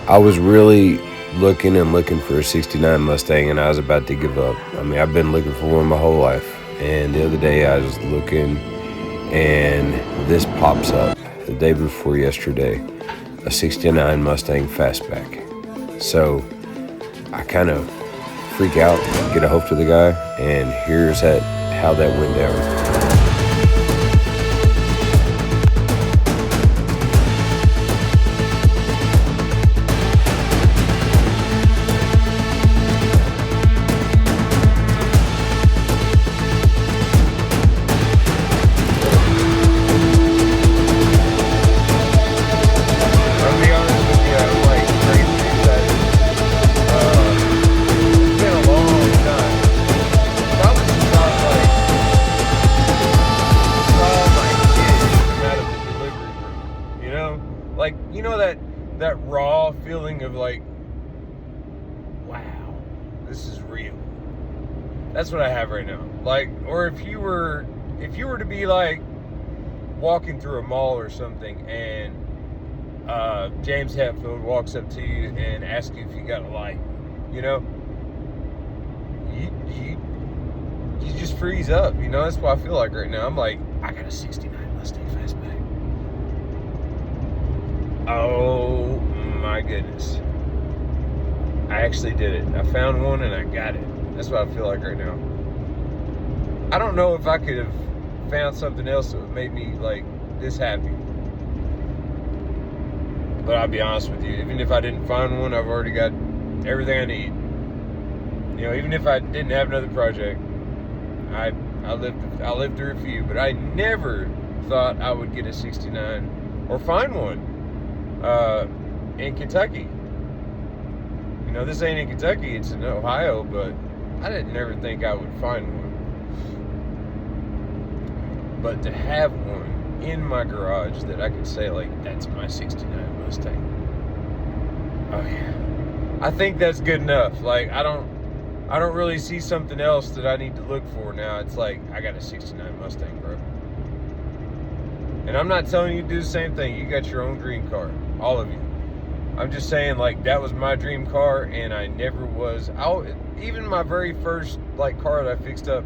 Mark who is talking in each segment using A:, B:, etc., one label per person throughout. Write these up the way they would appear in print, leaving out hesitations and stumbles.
A: I was really looking for a 69 Mustang, and I was about to give up. I mean, I've been looking for one my whole life. And the other day I was looking, and this pops up the day before yesterday, a 69 Mustang Fastback. So I kind of freak out, get a hold to the guy, and how that went down.
B: I'm gonna be honest with you, I'm like crazy excited. It's been a long time. Probably since I was like saw my kids come out of the delivery room. You know? Like, you know that raw feeling of like, wow, this is real. That's what I have right now. Like, or if you were to be like walking through a mall or something, and James Hetfield walks up to you and asks you if you got a light, you know, you just freeze up, you know. That's what I feel like right now. I'm like, I got a 69 Mustang Fastback. Oh my goodness. I actually did it. I found one and I got it. That's what I feel like right now. I don't know if I could have found something else that would make me like this happy. But I'll be honest with you, even if I didn't find one, I've already got everything I need. You know, even if I didn't have another project, I lived through a few, but I never thought I would get a 69 or find one in Kentucky. You know, this ain't in Kentucky, it's in Ohio, but I didn't never think I would find one. But to have one in my garage that I could say, like, that's my 69 Mustang. Oh yeah. I think that's good enough. Like, I don't really see something else that I need to look for now. It's like, I got a 69 Mustang, bro. And I'm not telling you to do the same thing. You got your own dream car, all of you. I'm just saying, like, that was my dream car, and I never was. Even my very first, like, car that I fixed up,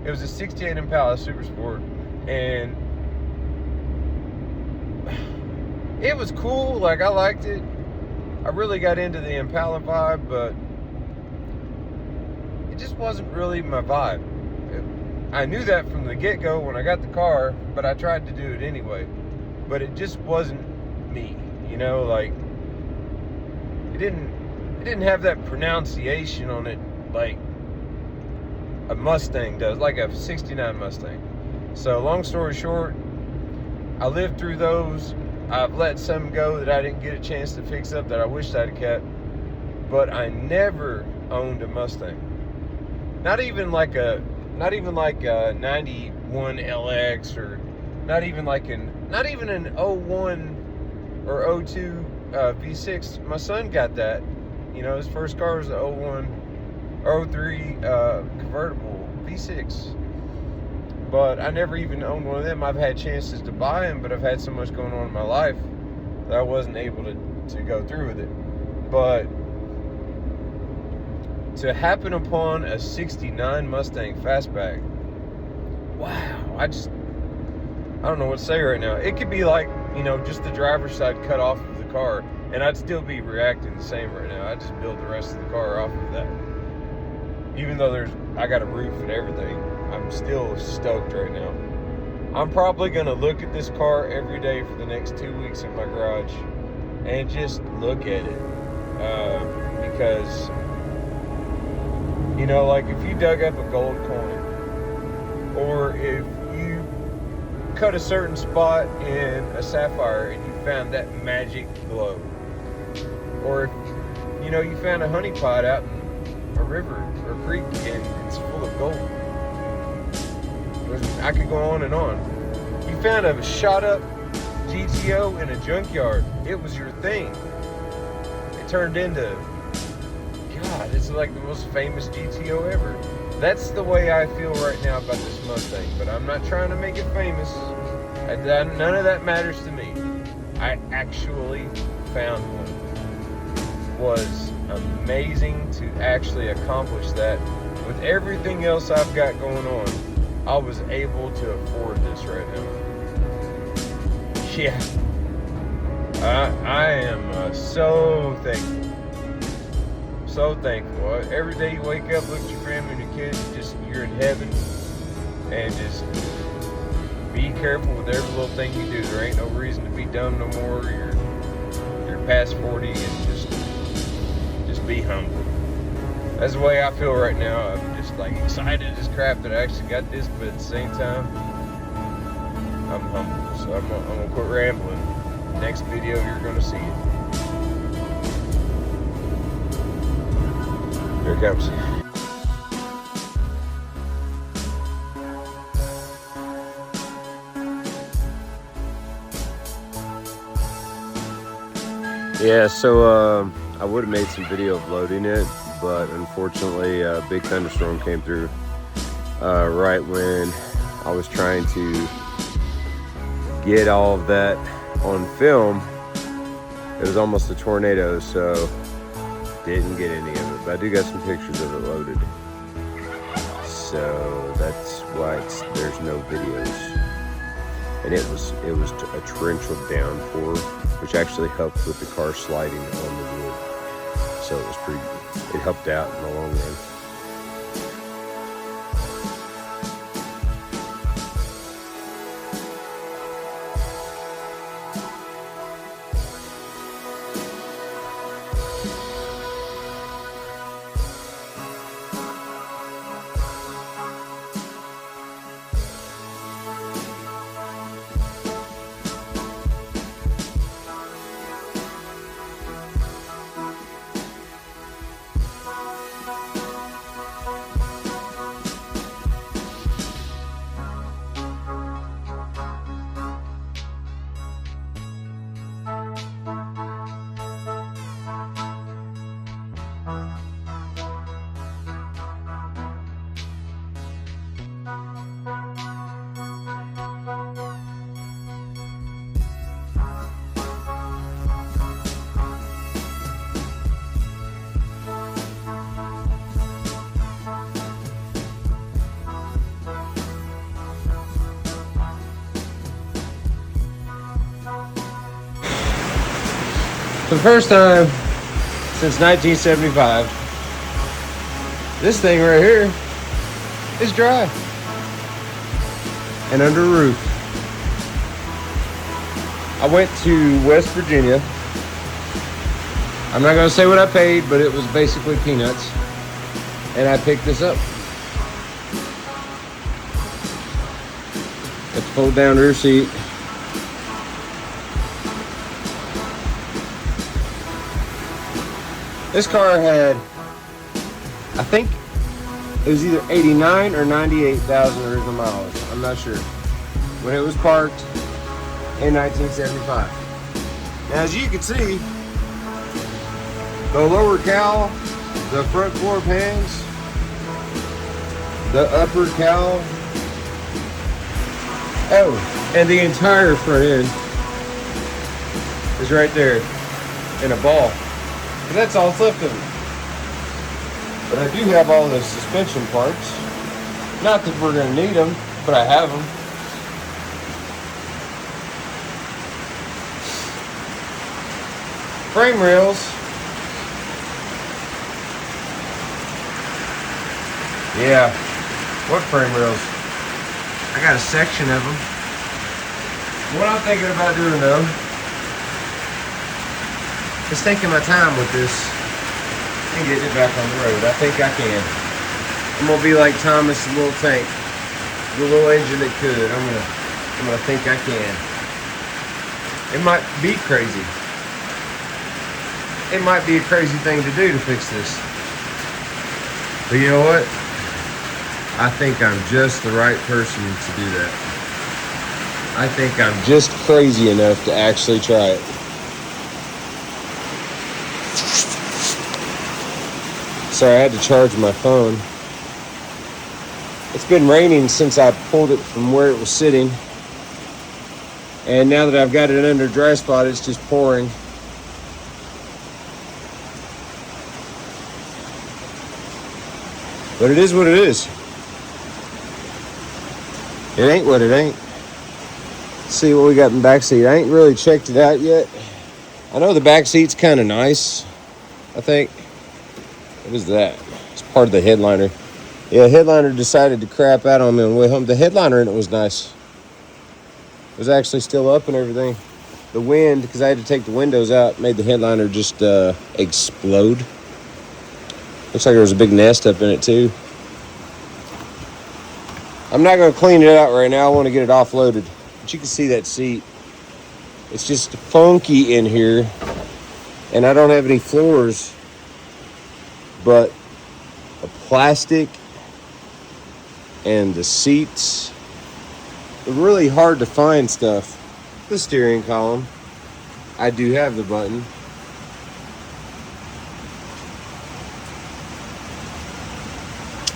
B: it was a 68 Impala Super Sport, and it was cool. Like, I liked it. I really got into the Impala vibe, but it just wasn't really my vibe. I knew that from the get-go when I got the car, but I tried to do it anyway. But it just wasn't me, you know. Like, it didn't have that pronunciation on it like a Mustang does, like a 69 Mustang. So long story short, I lived through those. I've let some go that I didn't get a chance to fix up that I wished I'd kept. But I never owned a Mustang. Not even like a 91 LX, or not even an '01 or '02 V6. My son got that. You know, his first car was a '01, '03 convertible V6. But I never even owned one of them. I've had chances to buy them, but I've had so much going on in my life that I wasn't able to go through with it. But to happen upon a 69 Mustang Fastback, wow, I don't know what to say right now. It could be like, you know, just the driver's side cut off of the car, and I'd still be reacting the same right now. I'd just build the rest of the car off of that. Even though I got a roof and everything, I'm still stoked right now. I'm probably gonna look at this car every day for the next 2 weeks in my garage and just look at it. Because, you know, like if you dug up a gold coin, or if you cut a certain spot in a sapphire and you found that magic glow, or if, you know, you found a honey pot out in a river or a creek and it's full of gold. I could go on and on. You found a shot up GTO in a junkyard. It was your thing. It turned into, God, it's like the most famous GTO ever. That's the way I feel right now about this Mustang, but I'm not trying to make it famous. None of that matters to me. I actually found one. was amazing to actually accomplish that. With everything else I've got going on, I was able to afford this right now. Yeah. I am so thankful. So thankful. Every day you wake up, look at your family and your kids, you're in heaven. And just be careful with every little thing you do. There ain't no reason to be dumb no more. You're past 40 and just be humble. That's the way I feel right now. I'm just like excited as crap that I actually got this, but at the same time, I'm humble. So I'm gonna quit rambling. Next video, you're gonna see it. Here it comes. Yeah, so I would have made some video of loading it, but unfortunately a big thunderstorm came through right when I was trying to get all of that on film. It was almost a tornado, so didn't get any of it, but I do got some pictures of it loaded, so that's why there's no videos. And it was a torrential downpour, which actually helped with the car sliding on the wood, so it helped out in the long run. For the first time since 1975, this thing right here is dry and under a roof. I went to West Virginia. I'm not going to say what I paid, but it was basically peanuts. And I picked this up. Got the fold down rear seat. This car had, I think it was either 89 or 98,000 original miles. I'm not sure. When it was parked in 1975. Now, as you can see, the lower cowl, the front floor pans, the upper cowl, oh, and the entire front end is right there in a ball. And that's all that's left of it. But I do have all the suspension parts. Not that we're going to need them, but I have them. Frame rails. Yeah. What frame rails? I got a section of them. What I'm thinking about doing though, is taking my time with this and getting it back on the road. I think I can. I'm gonna be like Thomas the Little Tank, the little engine that could. I'm gonna think I can. It might be crazy. It might be a crazy thing to do to fix this. But you know what? I think I'm just the right person to do that. I think I'm just crazy enough to actually try it. Sorry, I had to charge my phone. It's been raining since I pulled it from where it was sitting. And now that I've got it under dry spot, it's just pouring.
A: But it is what it is. It ain't what it ain't. Let's see what we got in the back seat. I ain't really checked it out yet. I know the back seat's kind of nice, I think. What is that? It's part of the headliner. Yeah, headliner decided to crap out on me on the way home. The headliner in it was nice. It was actually still up and everything. The wind, because I had to take the windows out, made the headliner just explode. Looks like there was a big nest up in it too. I'm not going to clean it out right now. I want to get it offloaded. But you can see that seat. It's just funky in here. And I don't have any floors. But the plastic and the seats. It's really hard to find stuff. The steering column. I do have the button.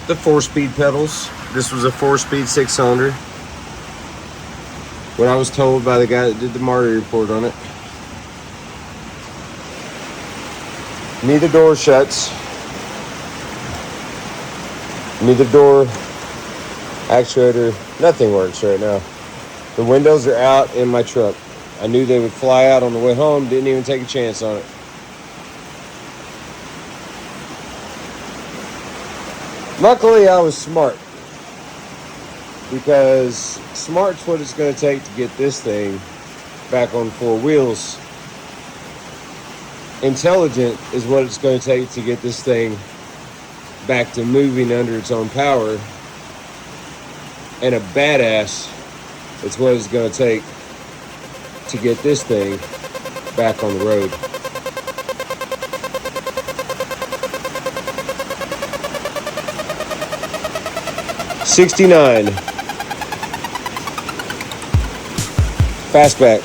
A: The 4-speed pedals. This was a 4-speed 6-cylinder. What I was told by the guy that did the Marty report on it. Neither door shuts. Neither door actuator. Nothing works right now. The windows are out in my truck. I knew they would fly out on the way home. Didn't even take a chance on it. Luckily, I was smart, because smart's what it's going to take to get this thing back on 4 wheels. Intelligent is what it's going to take to get this thing back to moving under its own power. And a badass is what it's going to take to get this thing back on the road. '69 fastback,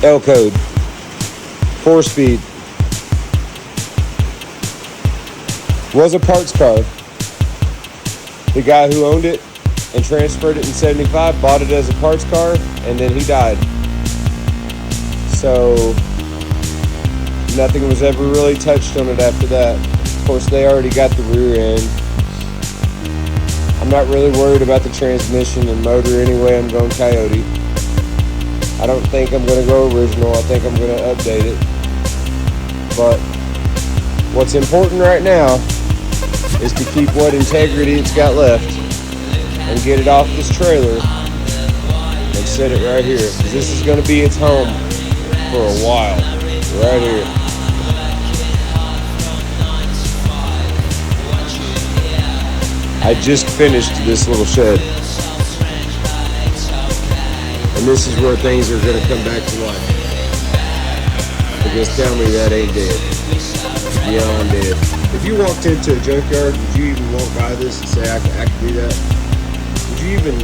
A: L code, 4-speed. Was a parts car. The guy who owned it and transferred it in '75 bought it as a parts car, and then he died. So nothing was ever really touched on it after that. Of course, they already got the rear end. I'm not really worried about the transmission and motor anyway. I'm going Coyote. I don't think I'm going to go original. I think I'm going to update it. But what's important right now is to keep what integrity it's got left and get it off this trailer and set it right here, because this is going to be its home for a while. Right here. I just finished this little shed, and this is where things are going to come back to life. Because tell me that ain't dead. Beyond dead. If you walked into a junkyard, would you even walk by this and say, I can do that? Would you even,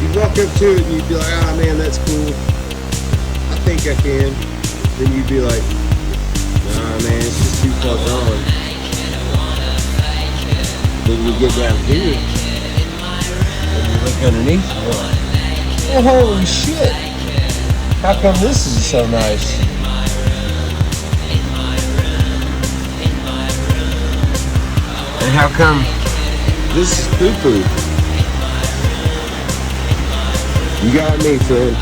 A: you'd walk up to it and you'd be like, ah, man, that's cool. I think I can. Then you'd be like, nah, man, it's just too far gone. Then you get down here and you look underneath and you're like, oh, holy shit, how come this is so nice? And how come this is poo-poo? You got me, friend.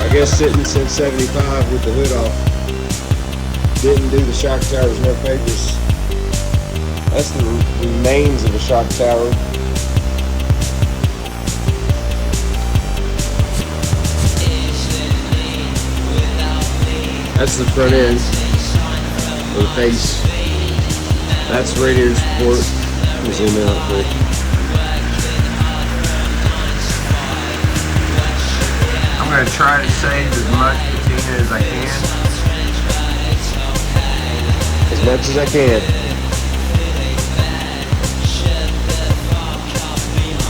A: I guess sitting since '75 with the hood off. Didn't do the shock towers, no papers. That's the remains of a shock tower. That's the front end, or the face. That's radiator support. Let me zoom in real quick. I'm going to try to save as much patina as I can. As much as I can.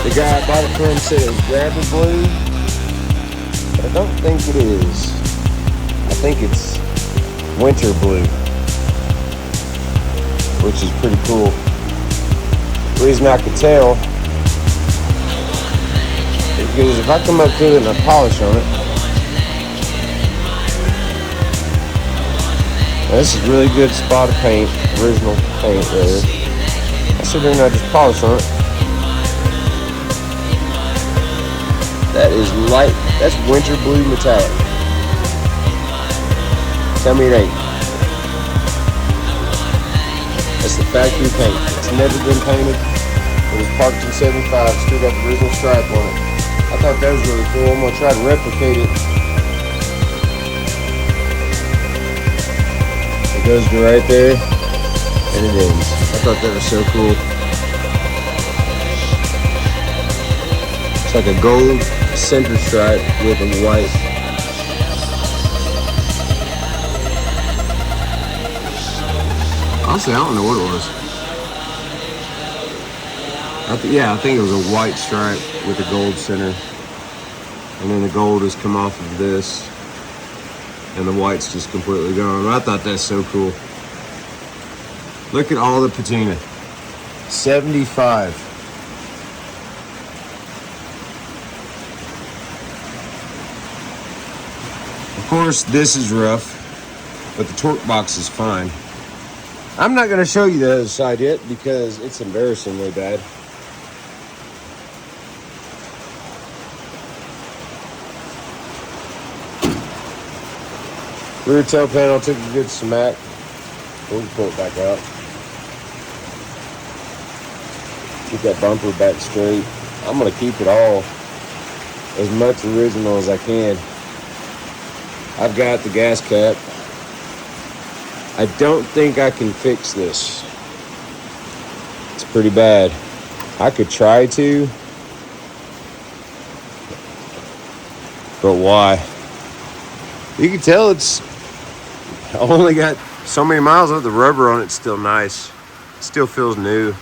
A: The guy I bought it from said it was grabber blue, but I don't think it is. I think it's winter blue, which is pretty cool. The reason I could tell is because if I come up to it and I polish on it, This is really good spot of paint, original paint there. I sit there and I just polish on it. That is light, that's winter blue metallic. Tell me it ain't. That's the factory paint. It's never been painted. It was parked in 75, still got the original stripe on it. I thought that was really cool. I'm gonna try to replicate it. It goes to right there, and it ends. I thought that was so cool. It's like a gold center stripe with a white. Honestly, I don't know what it was. I think it was a white stripe with a gold center. And then the gold has come off of this. And the white's just completely gone. I thought that's so cool. Look at all the patina. 75. Of course, this is rough, but the torque box is fine. I'm not going to show you the other side yet because it's embarrassingly bad. Rear tail panel took a good smack. We can pull it back out. Get that bumper back straight. I'm going to keep it all as much original as I can. I've got the gas cap. I don't think I can fix this. It's pretty bad. I could try to, but why? You can tell it's only got so many miles of the rubber on it's still nice. It still feels new.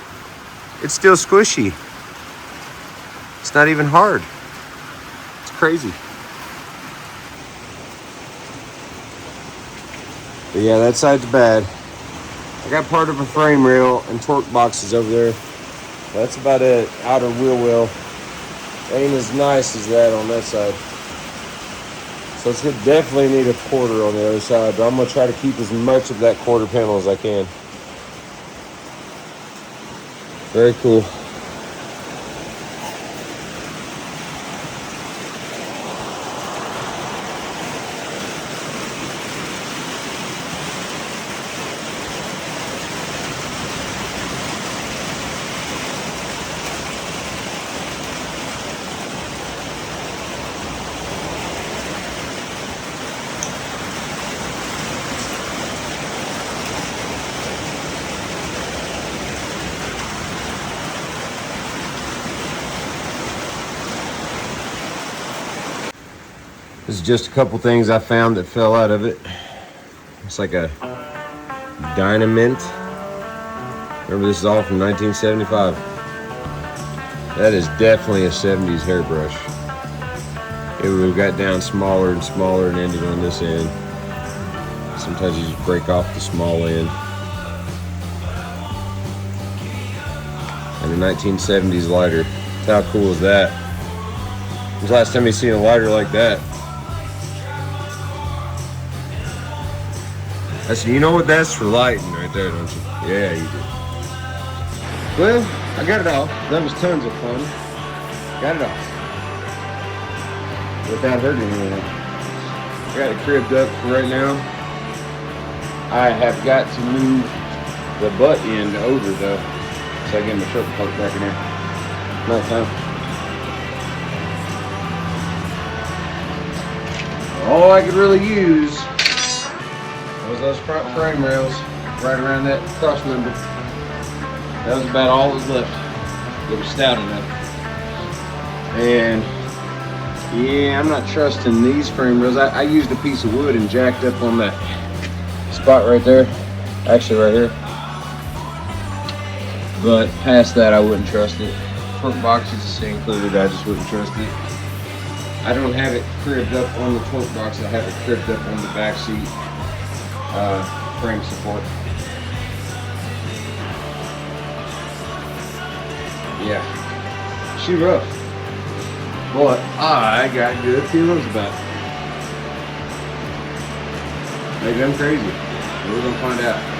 A: It's still squishy. It's not even hard. It's crazy. But yeah, that side's bad. I got part of a frame rail and torque boxes over there. That's about it. Outer wheel well. Ain't as nice as that on that side. So it's gonna definitely need a quarter on the other side, but I'm gonna try to keep as much of that quarter panel as I can. Very cool. This is just a couple things I found that fell out of it. It's like a Dynamint. Remember, this is all from 1975. That is definitely a 70s hairbrush. It would have got down smaller and smaller and ended on this end. Sometimes you just break off the small end. And a 1970s lighter. How cool is that? When's the last time you seen a lighter like that? You know what that's for lighting right there, don't you? Yeah, you do. Well, I got it off. That was tons of fun. Got it off. Without hurting anything. I got it cribbed up for right now. I have got to move the butt end over though. So I get my truck parked back in there. Nice time. All I could really use was those front frame rails right around that cross member. That was about all that was left. It was stout enough. And yeah, I'm not trusting these frame rails. I used a piece of wood and jacked up on that spot right there. Actually right here. But past that I wouldn't trust it. Torque boxes included, I just wouldn't trust it. I don't have it cribbed up on the torque box. I have it cribbed up on the back seat frame support. Yeah, she rough, but I got good feelings about it. Maybe I'm crazy.
B: We're gonna find out.